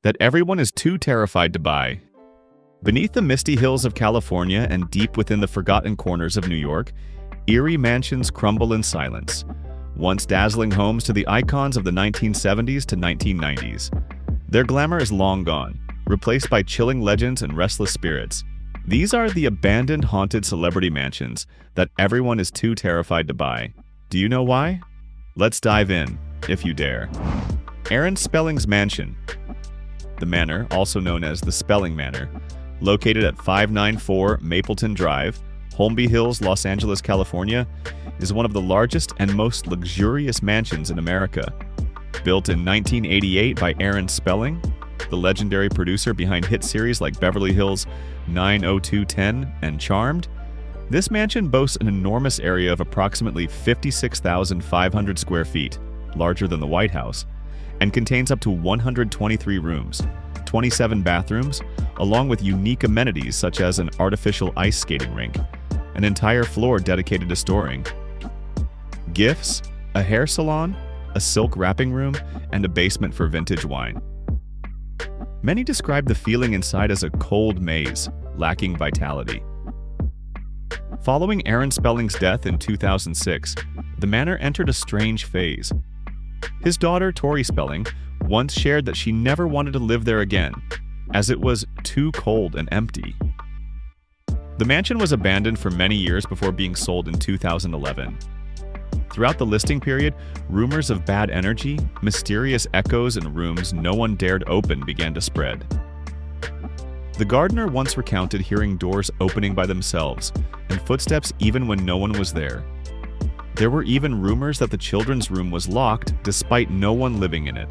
that everyone is too terrified to buy. Beneath the misty hills of California and deep within the forgotten corners of New York, eerie mansions crumble in silence, once dazzling homes to the icons of the 1970s to 1990s. Their glamour is long gone, replaced by chilling legends and restless spirits. These are the abandoned haunted celebrity mansions that everyone is too terrified to buy. Do you know why? Let's dive in, if you dare. Aaron Spelling's mansion. The manor, also known as the Spelling Manor, located at 594 Mapleton Drive, Holmby Hills, Los Angeles, California, is one of the largest and most luxurious mansions in America. Built in 1988 by Aaron Spelling, the legendary producer behind hit series like Beverly Hills 90210 and Charmed, this mansion boasts an enormous area of approximately 56,500 square feet, larger than the White House, and contains up to 123 rooms, 27 bathrooms, along with unique amenities such as an artificial ice skating rink, an entire floor dedicated to storing gifts, a hair salon, a silk wrapping room, and a basement for vintage wine. Many describe the feeling inside as a cold maze, lacking vitality. Following Aaron Spelling's death in 2006, the manor entered a strange phase. His daughter, Tori Spelling, once shared that she never wanted to live there again, as it was too cold and empty. The mansion was abandoned for many years before being sold in 2011. Throughout the listing period, rumors of bad energy, mysterious echoes in rooms no one dared open began to spread. The gardener once recounted hearing doors opening by themselves and footsteps even when no one was there. There were even rumors that the children's room was locked despite no one living in it.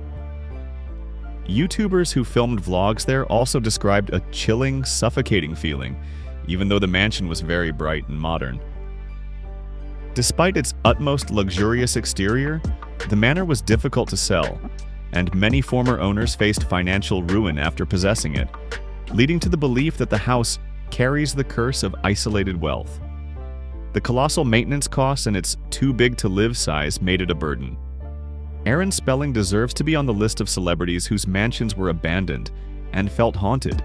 YouTubers who filmed vlogs there also described a chilling, suffocating feeling, even though the mansion was very bright and modern. Despite its utmost luxurious exterior, the manor was difficult to sell, and many former owners faced financial ruin after possessing it, leading to the belief that the house carries the curse of isolated wealth. The colossal maintenance costs and its too-big-to-live size made it a burden. Aaron Spelling deserves to be on the list of celebrities whose mansions were abandoned and felt haunted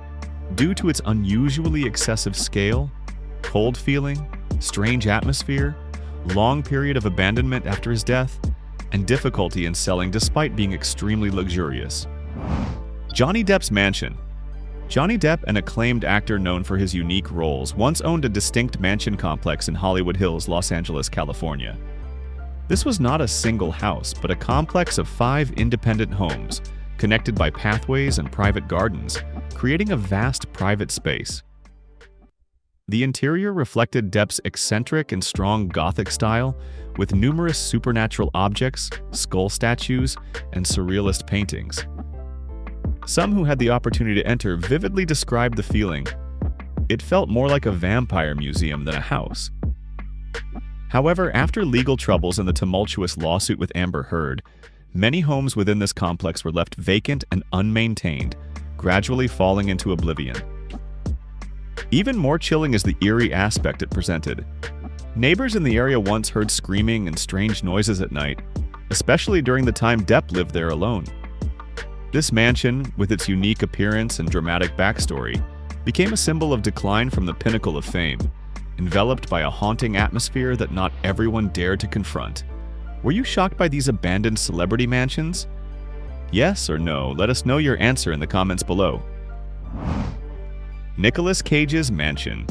due to its unusually excessive scale, cold feeling, strange atmosphere, long period of abandonment after his death, and difficulty in selling despite being extremely luxurious. Johnny Depp's mansion. Johnny Depp, an acclaimed actor known for his unique roles, once owned a distinct mansion complex in Hollywood Hills, Los Angeles, California. This was not a single house, but a complex of 5 independent homes, connected by pathways and private gardens, creating a vast private space. The interior reflected Depp's eccentric and strong Gothic style, with numerous supernatural objects, skull statues, and surrealist paintings. Some who had the opportunity to enter vividly described the feeling. It felt more like a vampire museum than a house. However, after legal troubles and the tumultuous lawsuit with Amber Heard, many homes within this complex were left vacant and unmaintained, gradually falling into oblivion. Even more chilling is the eerie aspect it presented. Neighbors in the area once heard screaming and strange noises at night, especially during the time Depp lived there alone. This mansion, with its unique appearance and dramatic backstory, became a symbol of decline from the pinnacle of fame, enveloped by a haunting atmosphere that not everyone dared to confront. Were you shocked by these abandoned celebrity mansions? Yes or no? Let us know your answer in the comments below. Nicolas Cage's mansion.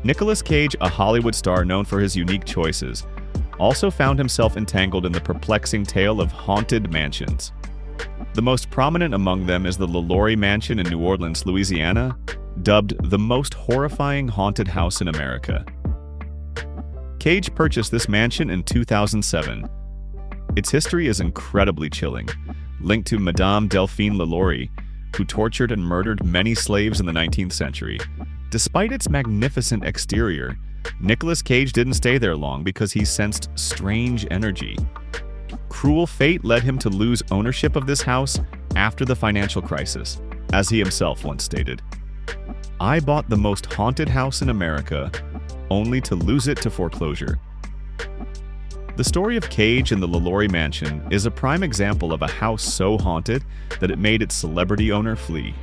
Nicolas Cage, a Hollywood star known for his unique choices, also found himself entangled in the perplexing tale of haunted mansions. The most prominent among them is the LaLaurie Mansion in New Orleans, Louisiana, dubbed the most horrifying haunted house in America. Cage purchased this mansion in 2007. Its history is incredibly chilling, linked to Madame Delphine LaLaurie, who tortured and murdered many slaves in the 19th century. Despite its magnificent exterior, Nicolas Cage didn't stay there long because he sensed strange energy. Cruel fate led him to lose ownership of this house after the financial crisis, as he himself once stated. "I bought the most haunted house in America, only to lose it to foreclosure." The story of Cage and the LaLaurie Mansion is a prime example of a house so haunted that it made its celebrity owner flee.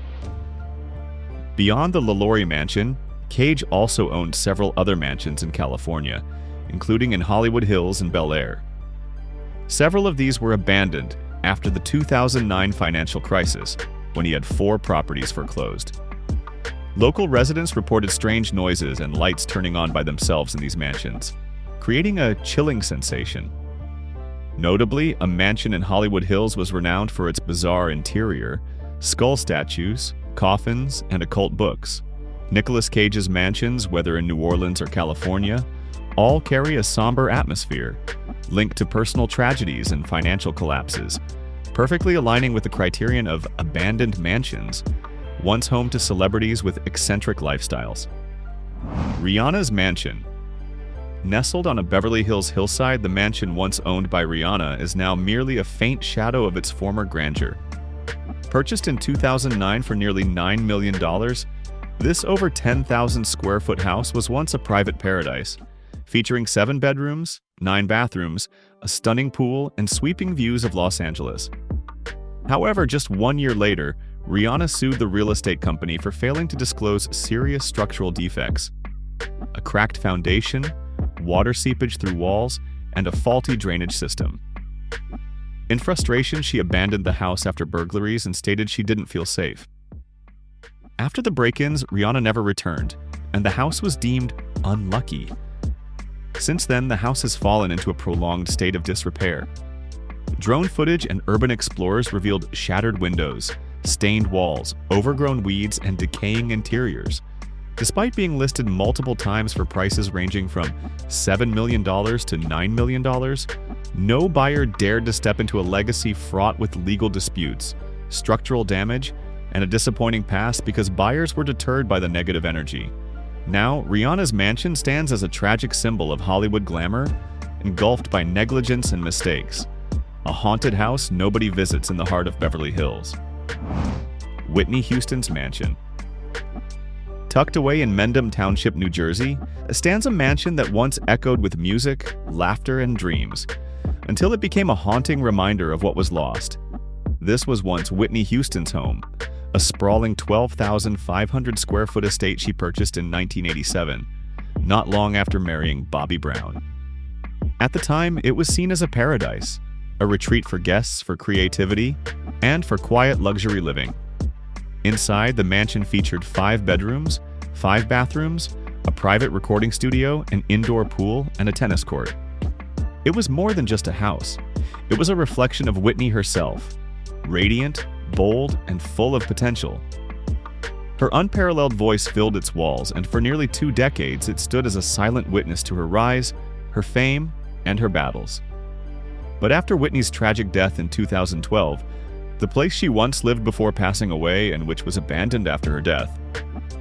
Beyond the LaLaurie Mansion, Cage also owned several other mansions in California, including in Hollywood Hills and Bel Air. Several of these were abandoned after the 2009 financial crisis, when he had 4 properties foreclosed. Local residents reported strange noises and lights turning on by themselves in these mansions, creating a chilling sensation. Notably, a mansion in Hollywood Hills was renowned for its bizarre interior, skull statues, coffins, and occult books. Nicolas Cage's mansions, whether in New Orleans or California, all carry a somber atmosphere, linked to personal tragedies and financial collapses, perfectly aligning with the criterion of abandoned mansions, once home to celebrities with eccentric lifestyles. Rihanna's mansion. Nestled on a Beverly Hills hillside, the mansion once owned by Rihanna is now merely a faint shadow of its former grandeur. Purchased in 2009 for nearly $9 million, this over 10,000 square foot house was once a private paradise, featuring 7 bedrooms, 9 bathrooms, a stunning pool, and sweeping views of Los Angeles. However, just 1 year later, Rihanna sued the real estate company for failing to disclose serious structural defects: a cracked foundation, water seepage through walls, and a faulty drainage system. In frustration, she abandoned the house after burglaries and stated she didn't feel safe. After the break-ins, Rihanna never returned, and the house was deemed unlucky. Since then, the house has fallen into a prolonged state of disrepair. Drone footage and urban explorers revealed shattered windows, stained walls, overgrown weeds, and decaying interiors. Despite being listed multiple times for prices ranging from $7 million to $9 million, no buyer dared to step into a legacy fraught with legal disputes, structural damage, and a disappointing past because buyers were deterred by the negative energy. Now, Rihanna's mansion stands as a tragic symbol of Hollywood glamour, engulfed by negligence and mistakes. A haunted house nobody visits in the heart of Beverly Hills. Whitney Houston's mansion. Tucked away in Mendham Township, New Jersey, stands a mansion that once echoed with music, laughter, and dreams, until it became a haunting reminder of what was lost. This was once Whitney Houston's home, a sprawling 12,500 square foot estate she purchased in 1987, not long after marrying Bobby Brown. At the time, it was seen as a paradise, a retreat for guests, for creativity, and for quiet luxury living. Inside, the mansion featured 5 bedrooms, 5 bathrooms, a private recording studio, an indoor pool, and a tennis court. It was more than just a house. It was a reflection of Whitney herself, radiant, bold, and full of potential. Her unparalleled voice filled its walls, and for nearly 2 decades it stood as a silent witness to her rise, her fame, and her battles. But after Whitney's tragic death in 2012, the place she once lived before passing away and which was abandoned after her death,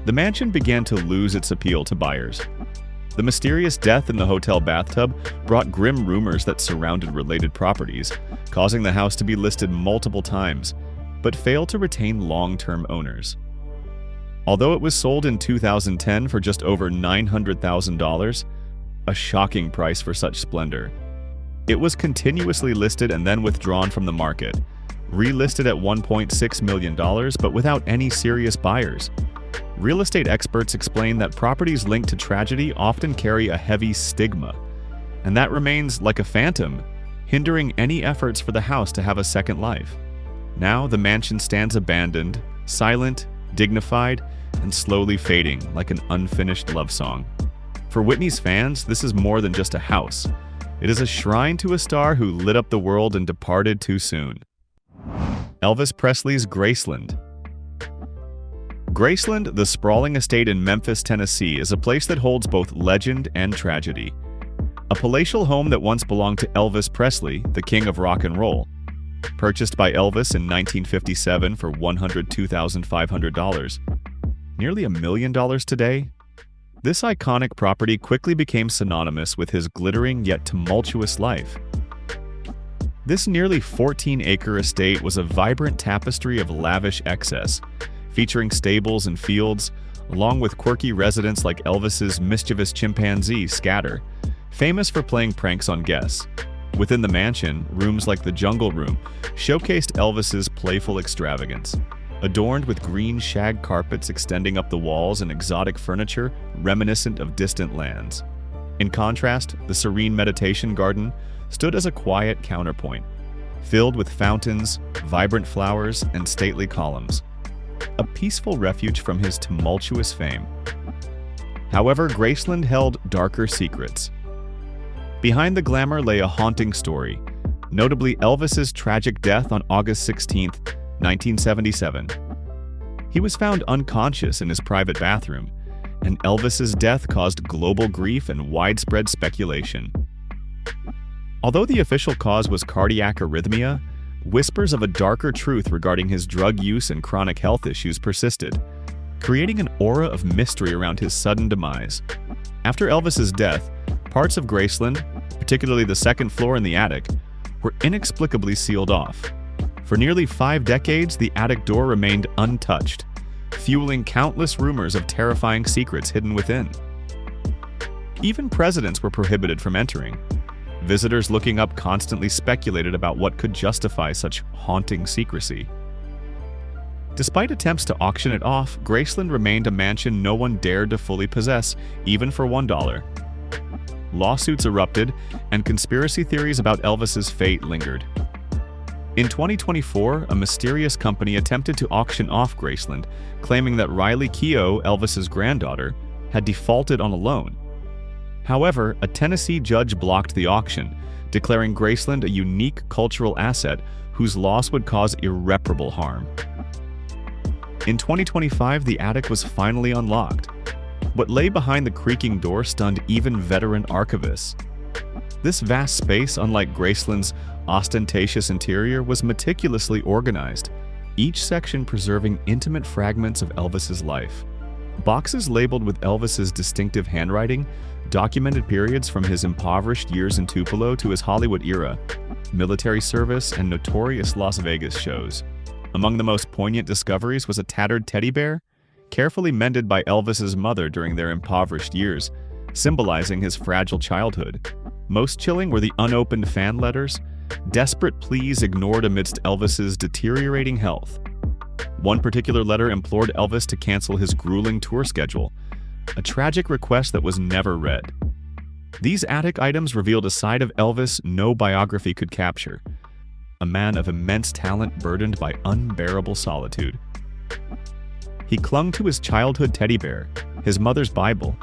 the mansion began to lose its appeal to buyers. The mysterious death in the hotel bathtub brought grim rumors that surrounded related properties, causing the house to be listed multiple times, but failed to retain long-term owners. Although it was sold in 2010 for just over $900,000, a shocking price for such splendor, it was continuously listed and then withdrawn from the market, relisted at $1.6 million, but without any serious buyers. Real estate experts explain that properties linked to tragedy often carry a heavy stigma, and that remains like a phantom, hindering any efforts for the house to have a second life. Now the mansion stands abandoned, silent, dignified, and slowly fading like an unfinished love song. For Whitney's fans, this is more than just a house. It is a shrine to a star who lit up the world and departed too soon. Elvis Presley's Graceland. Graceland, the sprawling estate in Memphis, Tennessee, is a place that holds both legend and tragedy. A palatial home that once belonged to Elvis Presley, the king of rock and roll. Purchased by Elvis in 1957 for $102,500. Nearly $1 million today? This iconic property quickly became synonymous with his glittering yet tumultuous life. This nearly 14-acre estate was a vibrant tapestry of lavish excess, featuring stables and fields, along with quirky residents like Elvis's mischievous chimpanzee, Scatter, famous for playing pranks on guests. Within the mansion, rooms like the Jungle Room showcased Elvis's playful extravagance, adorned with green shag carpets extending up the walls and exotic furniture reminiscent of distant lands. In contrast, the serene meditation garden stood as a quiet counterpoint, filled with fountains, vibrant flowers, and stately columns, a peaceful refuge from his tumultuous fame. However, Graceland held darker secrets. Behind the glamour lay a haunting story, notably Elvis's tragic death on August 16, 1977. He was found unconscious in his private bathroom, and Elvis's death caused global grief and widespread speculation. Although the official cause was cardiac arrhythmia, whispers of a darker truth regarding his drug use and chronic health issues persisted, creating an aura of mystery around his sudden demise. After Elvis's death, parts of Graceland, particularly the second floor and the attic, were inexplicably sealed off. For nearly 5 decades, the attic door remained untouched, fueling countless rumors of terrifying secrets hidden within. Even presidents were prohibited from entering. Visitors looking up constantly speculated about what could justify such haunting secrecy. Despite attempts to auction it off, Graceland remained a mansion no one dared to fully possess, even for $1. Lawsuits erupted, and conspiracy theories about Elvis's fate lingered. In 2024, a mysterious company attempted to auction off Graceland, claiming that Riley Keough, Elvis's granddaughter, had defaulted on a loan. However, a Tennessee judge blocked the auction, declaring Graceland a unique cultural asset whose loss would cause irreparable harm. In 2025, the attic was finally unlocked. What lay behind the creaking door stunned even veteran archivists. This vast space, unlike Graceland's ostentatious interior, was meticulously organized, each section preserving intimate fragments of Elvis's life. Boxes labeled with Elvis's distinctive handwriting documented periods from his impoverished years in Tupelo to his Hollywood era, military service, and notorious Las Vegas shows. Among the most poignant discoveries was a tattered teddy bear, carefully mended by Elvis's mother during their impoverished years, symbolizing his fragile childhood. Most chilling were the unopened fan letters, desperate pleas ignored amidst Elvis's deteriorating health. One particular letter implored Elvis to cancel his grueling tour schedule, a tragic request that was never read. These attic items revealed a side of Elvis no biography could capture, a man of immense talent burdened by unbearable solitude. He clung to his childhood teddy bear, his mother's Bible,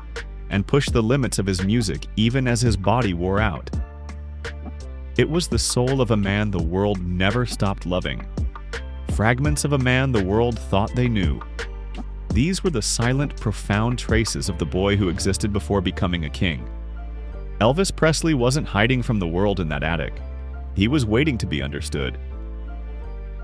and pushed the limits of his music even as his body wore out. It was the soul of a man the world never stopped loving, fragments of a man the world thought they knew. These were the silent, profound traces of the boy who existed before becoming a king. Elvis Presley wasn't hiding from the world in that attic. He was waiting to be understood.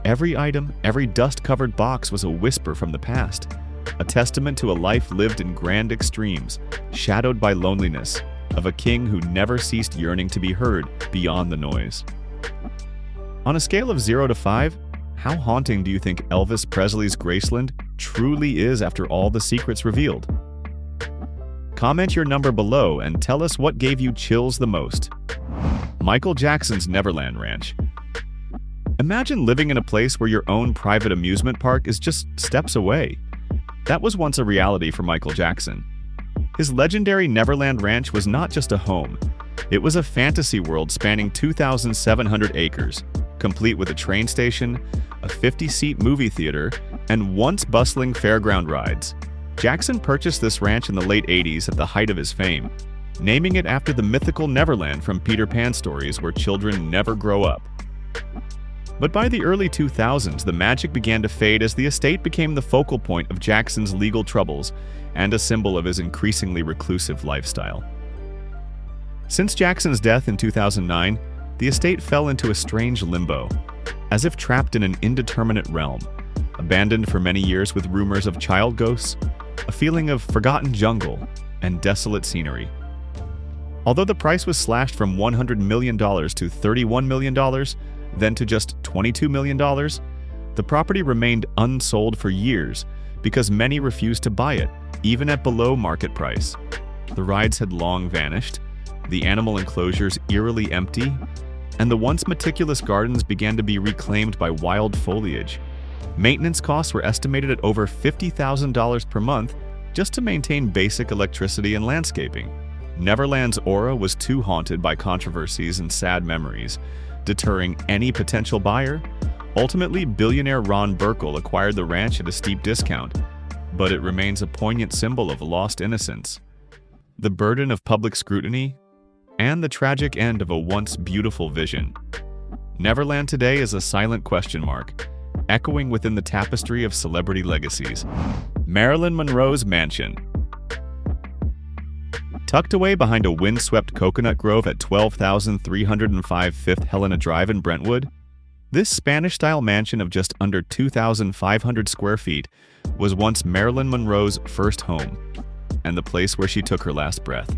Every item, every dust-covered box was a whisper from the past, a testament to a life lived in grand extremes, shadowed by loneliness, of a king who never ceased yearning to be heard beyond the noise. On a scale of 0 to 5, how haunting do you think Elvis Presley's Graceland truly is after all the secrets revealed? Comment your number below and tell us what gave you chills the most. Michael Jackson's Neverland Ranch. Imagine living in a place where your own private amusement park is just steps away. That was once a reality for Michael Jackson. His legendary Neverland Ranch was not just a home. It was a fantasy world spanning 2,700 acres, complete with a train station, a 50-seat movie theater, and once bustling fairground rides. Jackson purchased this ranch in the late 80s at the height of his fame, naming it after the mythical Neverland from Peter Pan stories where children never grow up. But by the early 2000s, the magic began to fade as the estate became the focal point of Jackson's legal troubles and a symbol of his increasingly reclusive lifestyle. Since Jackson's death in 2009, the estate fell into a strange limbo, as if trapped in an indeterminate realm, abandoned for many years with rumors of child ghosts, a feeling of forgotten jungle, and desolate scenery. Although the price was slashed from $100 million to $31 million, then to just $22 million, the property remained unsold for years because many refused to buy it, even at below market price. The rides had long vanished, the animal enclosures eerily empty, and the once meticulous gardens began to be reclaimed by wild foliage. Maintenance costs were estimated at over $50,000 per month just to maintain basic electricity and landscaping. Neverland's aura was too haunted by controversies and sad memories, deterring any potential buyer. Ultimately, billionaire Ron Burkle acquired the ranch at a steep discount, but it remains a poignant symbol of lost innocence, the burden of public scrutiny, and the tragic end of a once beautiful vision. Neverland today is a silent question mark, echoing within the tapestry of celebrity legacies. Marilyn Monroe's mansion. Tucked away behind a windswept coconut grove at 12,305 Fifth Helena Drive in Brentwood, this Spanish-style mansion of just under 2,500 square feet was once Marilyn Monroe's first home, and the place where she took her last breath.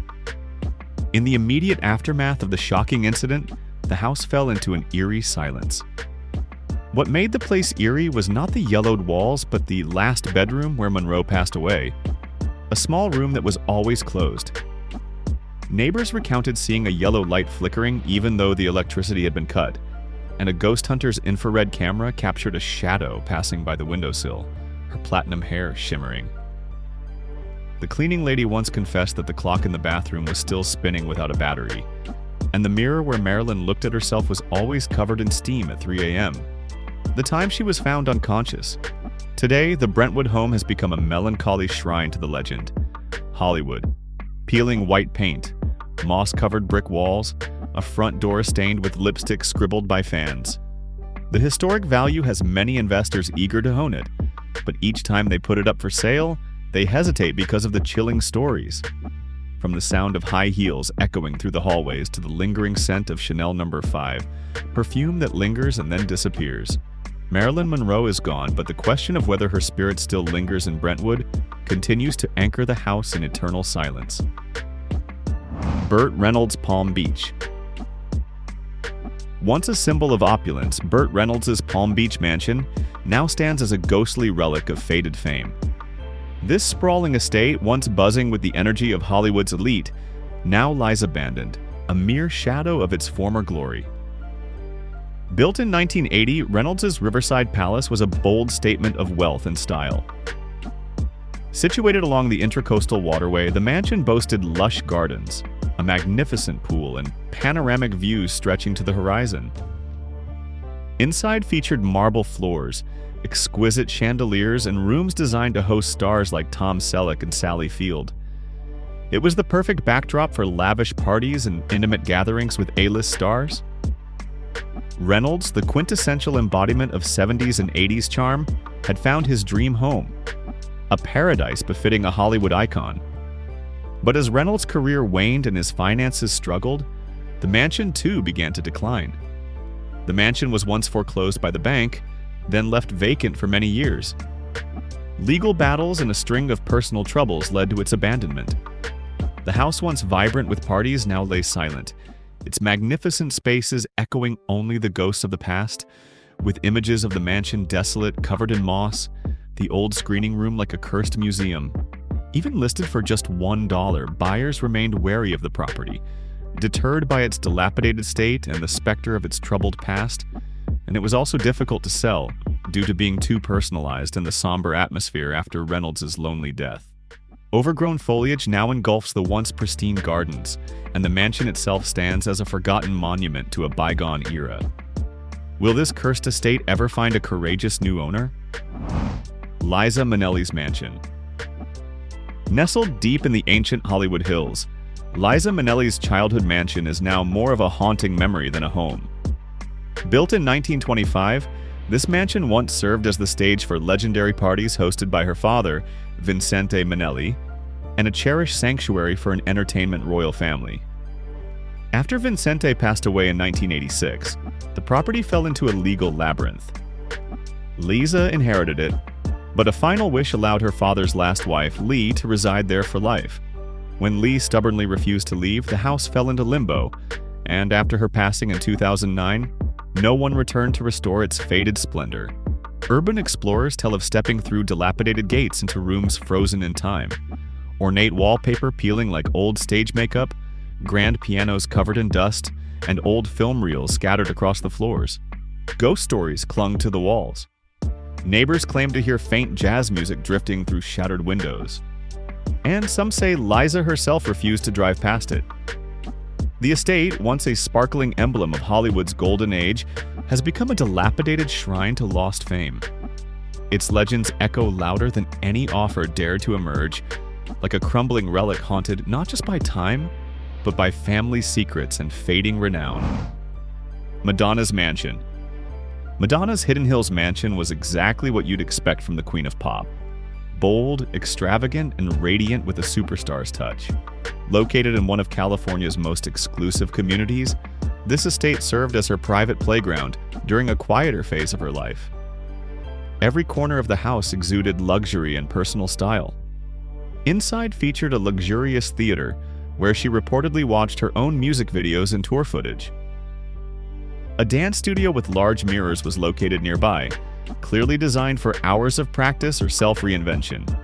In the immediate aftermath of the shocking incident, the house fell into an eerie silence. What made the place eerie was not the yellowed walls, but the last bedroom where Monroe passed away, a small room that was always closed. Neighbors recounted seeing a yellow light flickering even though the electricity had been cut, and a ghost hunter's infrared camera captured a shadow passing by the windowsill, her platinum hair shimmering. The cleaning lady once confessed that the clock in the bathroom was still spinning without a battery, and the mirror where Marilyn looked at herself was always covered in steam at 3 a.m., the time she was found unconscious. Today, the Brentwood home has become a melancholy shrine to the legend. Hollywood. Peeling white paint, moss-covered brick walls, a front door stained with lipstick scribbled by fans. The historic value has many investors eager to own it, but each time they put it up for sale, they hesitate because of the chilling stories. From the sound of high heels echoing through the hallways to the lingering scent of Chanel No. 5, perfume that lingers and then disappears. Marilyn Monroe is gone, but the question of whether her spirit still lingers in Brentwood continues to anchor the house in eternal silence. Bert Reynolds' Palm Beach. Once a symbol of opulence, Bert Reynolds' Palm Beach mansion now stands as a ghostly relic of faded fame. This sprawling estate, once buzzing with the energy of Hollywood's elite, now lies abandoned, a mere shadow of its former glory. Built in 1980, Reynolds' Riverside Palace was a bold statement of wealth and style. Situated along the Intracoastal Waterway, the mansion boasted lush gardens, a magnificent pool, and panoramic views stretching to the horizon. Inside featured marble floors, exquisite chandeliers, and rooms designed to host stars like Tom Selleck and Sally Field. It was the perfect backdrop for lavish parties and intimate gatherings with A-list stars. Reynolds, the quintessential embodiment of 70s and 80s charm, had found his dream home, a paradise befitting a Hollywood icon. But as Reynolds' career waned and his finances struggled, the mansion too began to decline. The mansion was once foreclosed by the bank, then left vacant for many years. Legal battles and a string of personal troubles led to its abandonment. The house, once vibrant with parties, now lay silent, its magnificent spaces echoing only the ghosts of the past, with images of the mansion desolate, covered in moss, the old screening room like a cursed museum. Even listed for just $1, buyers remained wary of the property, deterred by its dilapidated state and the specter of its troubled past, and it was also difficult to sell, due to being too personalized in the somber atmosphere after Reynolds' lonely death. Overgrown foliage now engulfs the once pristine gardens, and the mansion itself stands as a forgotten monument to a bygone era. Will this cursed estate ever find a courageous new owner? Liza Minnelli's mansion. Nestled deep in the ancient Hollywood hills, Liza Minnelli's childhood mansion is now more of a haunting memory than a home. Built in 1925, this mansion once served as the stage for legendary parties hosted by her father, Vincente Minnelli, and a cherished sanctuary for an entertainment royal family. After Vincente passed away in 1986, the property fell into a legal labyrinth. Liza inherited it, but a final wish allowed her father's last wife, Lee, to reside there for life. When Lee stubbornly refused to leave, the house fell into limbo, and after her passing in 2009, no one returned to restore its faded splendor. Urban explorers tell of stepping through dilapidated gates into rooms frozen in time, ornate wallpaper peeling like old stage makeup, grand pianos covered in dust, and old film reels scattered across the floors. Ghost stories clung to the walls. Neighbors claimed to hear faint jazz music drifting through shattered windows. And some say Liza herself refused to drive past it. The estate, once a sparkling emblem of Hollywood's golden age, has become a dilapidated shrine to lost fame. Its legends echo louder than any offer dared to emerge, like a crumbling relic haunted not just by time, but by family secrets and fading renown. Madonna's mansion. Madonna's Hidden Hills mansion was exactly what you'd expect from the Queen of Pop. Bold, extravagant, and radiant with a superstar's touch. Located in one of California's most exclusive communities, this estate served as her private playground during a quieter phase of her life. Every corner of the house exuded luxury and personal style. Inside featured a luxurious theater where she reportedly watched her own music videos and tour footage. A dance studio with large mirrors was located nearby, clearly designed for hours of practice or self-reinvention.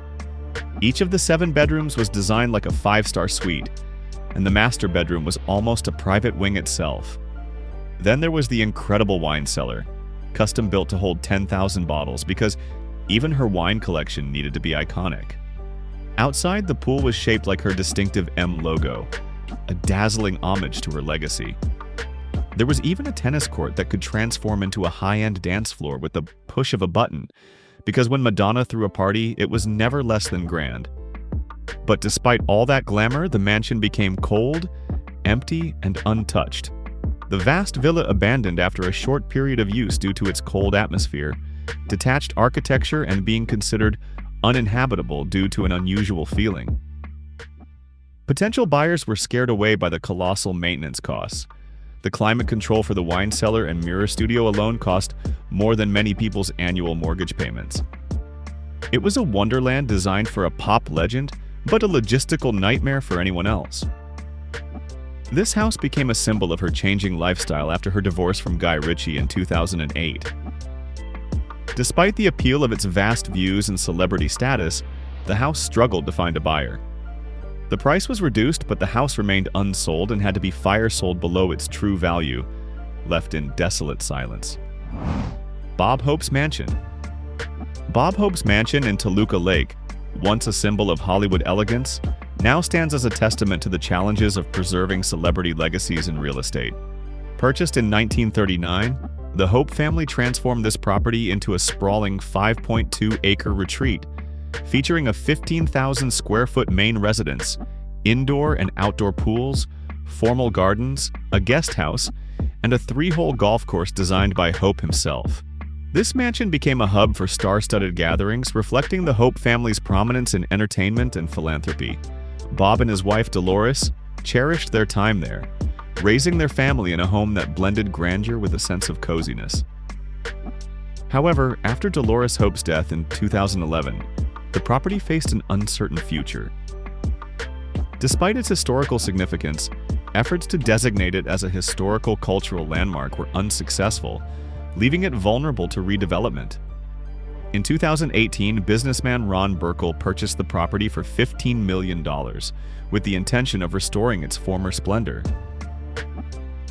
Each of the 7 bedrooms was designed like a 5-star suite, and the master bedroom was almost a private wing itself. Then there was the incredible wine cellar, custom built to hold 10,000 bottles because even her wine collection needed to be iconic. Outside, the pool was shaped like her distinctive M logo, a dazzling homage to her legacy. There was even a tennis court that could transform into a high-end dance floor with the push of a button, because when Madonna threw a party, it was never less than grand. But despite all that glamour, the mansion became cold, empty, and untouched. The vast villa abandoned after a short period of use due to its cold atmosphere, detached architecture, and being considered uninhabitable due to an unusual feeling. Potential buyers were scared away by the colossal maintenance costs. The climate control for the wine cellar and mirror studio alone cost more than many people's annual mortgage payments. It was a wonderland designed for a pop legend, but a logistical nightmare for anyone else. This house became a symbol of her changing lifestyle after her divorce from Guy Ritchie in 2008. Despite the appeal of its vast views and celebrity status, the house struggled to find a buyer. The price was reduced, but the house remained unsold and had to be fire-sold below its true value, left in desolate silence. Bob Hope's Mansion. Bob Hope's mansion in Toluca Lake, once a symbol of Hollywood elegance, now stands as a testament to the challenges of preserving celebrity legacies in real estate. Purchased in 1939, the Hope family transformed this property into a sprawling 5.2-acre retreat, featuring a 15,000-square-foot main residence, indoor and outdoor pools, formal gardens, a guest house, and a 3-hole golf course designed by Hope himself. This mansion became a hub for star-studded gatherings, reflecting the Hope family's prominence in entertainment and philanthropy. Bob and his wife Dolores cherished their time there, raising their family in a home that blended grandeur with a sense of coziness. However, after Dolores Hope's death in 2011, the property faced an uncertain future. Despite its historical significance, efforts to designate it as a historical cultural landmark were unsuccessful, leaving it vulnerable to redevelopment. In 2018, businessman Ron Burkle purchased the property for $15 million, with the intention of restoring its former splendor.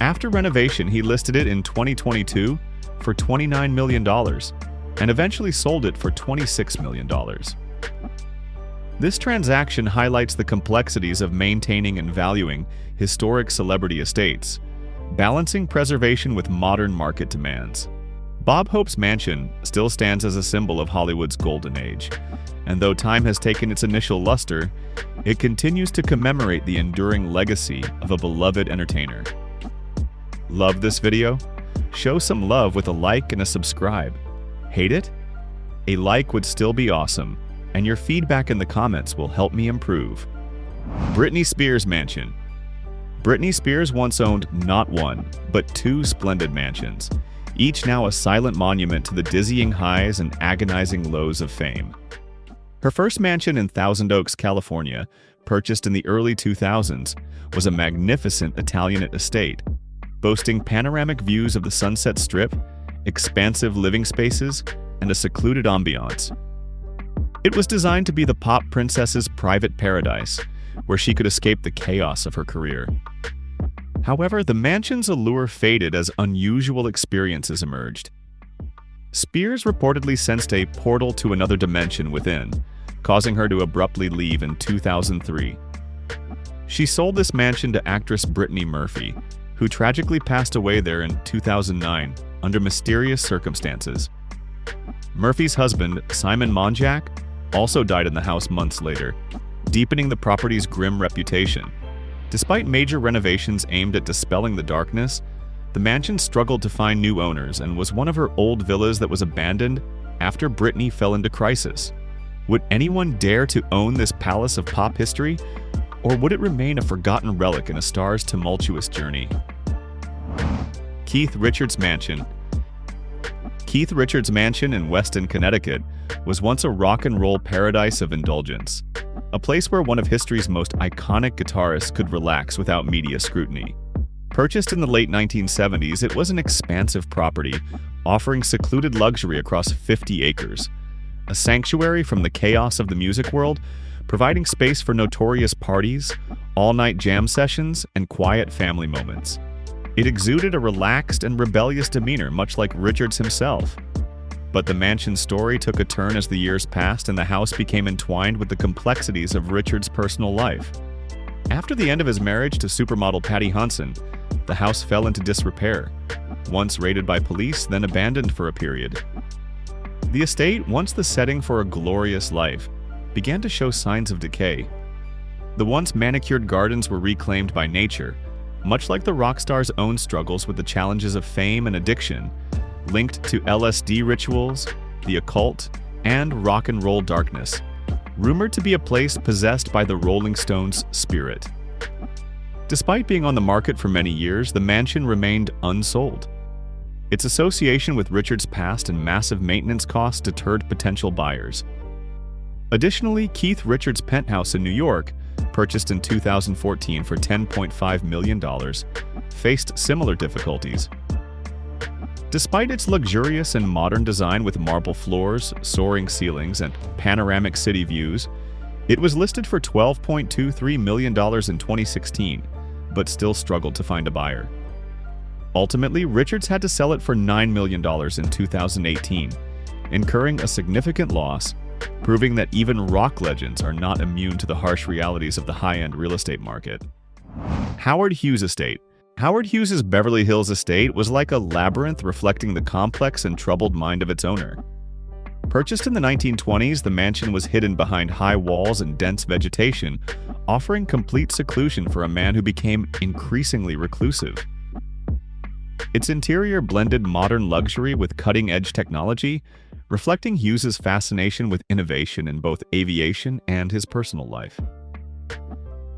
After renovation, he listed it in 2022 for $29 million, and eventually sold it for $26 million. This transaction highlights the complexities of maintaining and valuing historic celebrity estates, balancing preservation with modern market demands. Bob Hope's mansion still stands as a symbol of Hollywood's golden age, and though time has taken its initial luster, it continues to commemorate the enduring legacy of a beloved entertainer. Love this video? Show some love with a like and a subscribe. Hate it? A like would still be awesome, and your feedback in the comments will help me improve. Britney Spears Mansion. Britney Spears once owned not one, but 2 splendid mansions, each now a silent monument to the dizzying highs and agonizing lows of fame. Her first mansion in Thousand Oaks, California, purchased in the early 2000s, was a magnificent Italianate estate, boasting panoramic views of the Sunset Strip, expansive living spaces, and a secluded ambiance. It was designed to be the pop princess's private paradise, where she could escape the chaos of her career. However, the mansion's allure faded as unusual experiences emerged. Spears reportedly sensed a portal to another dimension within, causing her to abruptly leave in 2003. She sold this mansion to actress Britney Murphy, who tragically passed away there in 2009 under mysterious circumstances. Murphy's husband, Simon Monjack, also died in the house months later, deepening the property's grim reputation. Despite major renovations aimed at dispelling the darkness, the mansion struggled to find new owners and was one of her old villas that was abandoned after Britney fell into crisis. Would anyone dare to own this palace of pop history, or would it remain a forgotten relic in a star's tumultuous journey? Keith Richards Mansion. Keith Richards Mansion in Weston, Connecticut, was once a rock and roll paradise of indulgence, a place where one of history's most iconic guitarists could relax without media scrutiny. Purchased in the late 1970s, it was an expansive property, offering secluded luxury across 50 acres, a sanctuary from the chaos of the music world, providing space for notorious parties, all-night jam sessions, and quiet family moments. It exuded a relaxed and rebellious demeanor, much like Richards himself. But the mansion's story took a turn as the years passed and the house became entwined with the complexities of Richards' personal life. After the end of his marriage to supermodel Patty Hunson, the house fell into disrepair, once raided by police, then abandoned for a period. The estate, once the setting for a glorious life, began to show signs of decay. The once manicured gardens were reclaimed by nature, much like the rock star's own struggles with the challenges of fame and addiction, linked to LSD rituals, the occult, and rock and roll darkness, rumored to be a place possessed by the Rolling Stones' spirit. Despite being on the market for many years, the mansion remained unsold. Its association with Richards' past and massive maintenance costs deterred potential buyers. Additionally, Keith Richards' penthouse in New York, purchased in 2014 for $10.5 million, faced similar difficulties. Despite its luxurious and modern design with marble floors, soaring ceilings, and panoramic city views, it was listed for $12.23 million in 2016, but still struggled to find a buyer. Ultimately, Richards had to sell it for $9 million in 2018, incurring a significant loss, proving that even rock legends are not immune to the harsh realities of the high-end real estate market. Howard Hughes Estate. Howard Hughes' Beverly Hills estate was like a labyrinth reflecting the complex and troubled mind of its owner. Purchased in the 1920s, the mansion was hidden behind high walls and dense vegetation, offering complete seclusion for a man who became increasingly reclusive. Its interior blended modern luxury with cutting-edge technology, reflecting Hughes' fascination with innovation in both aviation and his personal life.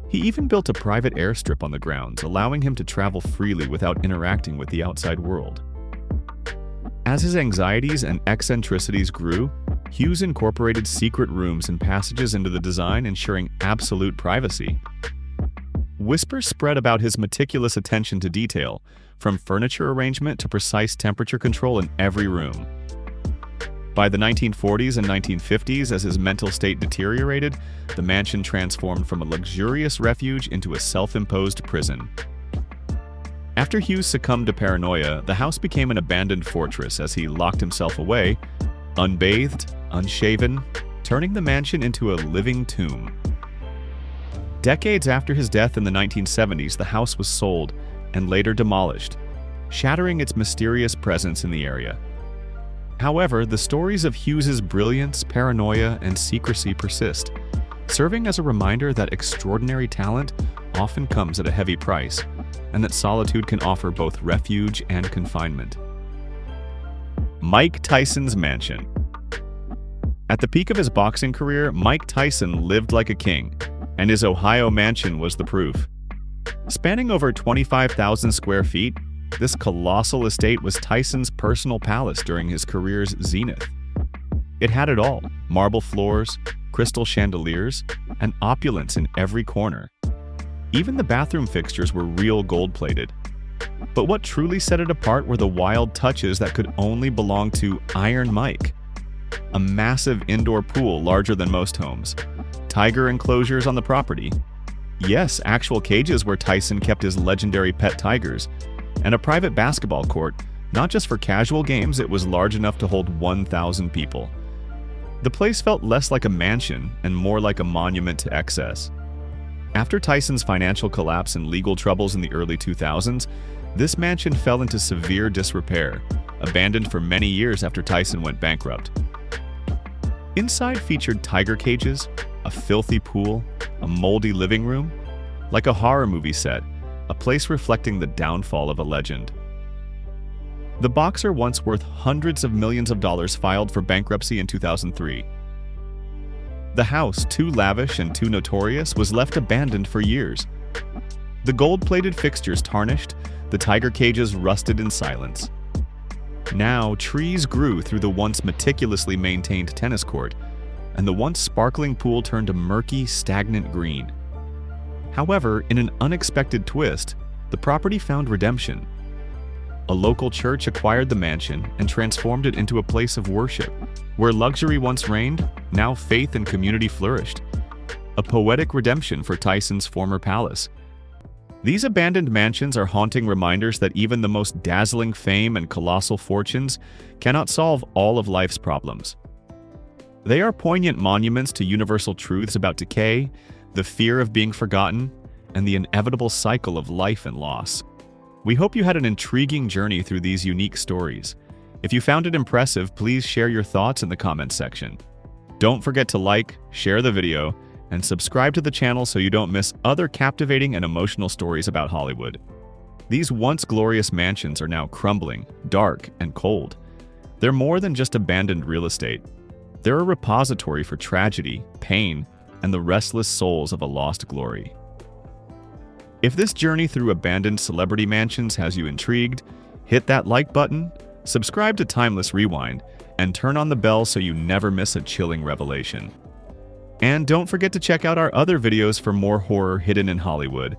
He even built a private airstrip on the grounds, allowing him to travel freely without interacting with the outside world. As his anxieties and eccentricities grew, Hughes incorporated secret rooms and passages into the design, ensuring absolute privacy. Whispers spread about his meticulous attention to detail, from furniture arrangement to precise temperature control in every room. By the 1940s and 1950s, as his mental state deteriorated, the mansion transformed from a luxurious refuge into a self-imposed prison. After Hughes succumbed to paranoia, the house became an abandoned fortress as he locked himself away, unbathed, unshaven, turning the mansion into a living tomb. Decades after his death in the 1970s, the house was sold and later demolished, shattering its mysterious presence in the area. However, the stories of Hughes's brilliance, paranoia, and secrecy persist, serving as a reminder that extraordinary talent often comes at a heavy price, and that solitude can offer both refuge and confinement. Mike Tyson's Mansion. At the peak of his boxing career, Mike Tyson lived like a king, and his Ohio mansion was the proof. Spanning over 25,000 square feet, this colossal estate was Tyson's personal palace during his career's zenith. It had it all: marble floors, crystal chandeliers, and opulence in every corner. Even the bathroom fixtures were real gold-plated. But what truly set it apart were the wild touches that could only belong to Iron Mike. A massive indoor pool larger than most homes, tiger enclosures on the property, Yes, actual cages where Tyson kept his legendary pet tigers, and a private basketball court. Not just for casual games, it was large enough to hold 1,000 people. The place felt less like a mansion and more like a monument to excess. After Tyson's financial collapse and legal troubles in the early 2000s, this mansion fell into severe disrepair, abandoned for many years after Tyson went bankrupt. Inside featured tiger cages, a filthy pool, a moldy living room, like a horror movie set, a place reflecting the downfall of a legend. The boxer, once worth hundreds of millions of dollars, filed for bankruptcy in 2003. The house, too lavish and too notorious, was left abandoned for years. The gold-plated fixtures tarnished, the tiger cages rusted in silence. Now, trees grew through the once meticulously maintained tennis court, and the once sparkling pool turned a murky, stagnant green. However, in an unexpected twist, the property found redemption. A local church acquired the mansion and transformed it into a place of worship. Where luxury once reigned, now faith and community flourished. A poetic redemption for Tyson's former palace. These abandoned mansions are haunting reminders that even the most dazzling fame and colossal fortunes cannot solve all of life's problems. They are poignant monuments to universal truths about decay, the fear of being forgotten, and the inevitable cycle of life and loss. We hope you had an intriguing journey through these unique stories. If you found it impressive, please share your thoughts in the comments section. Don't forget to like, share the video, and subscribe to the channel so you don't miss other captivating and emotional stories about Hollywood. These once glorious mansions are now crumbling, dark, and cold. They're more than just abandoned real estate. They're a repository for tragedy, pain, and the restless souls of a lost glory. If this journey through abandoned celebrity mansions has you intrigued, hit that like button, subscribe to Timeless Rewind, and turn on the bell so you never miss a chilling revelation. And don't forget to check out our other videos for more horror hidden in Hollywood.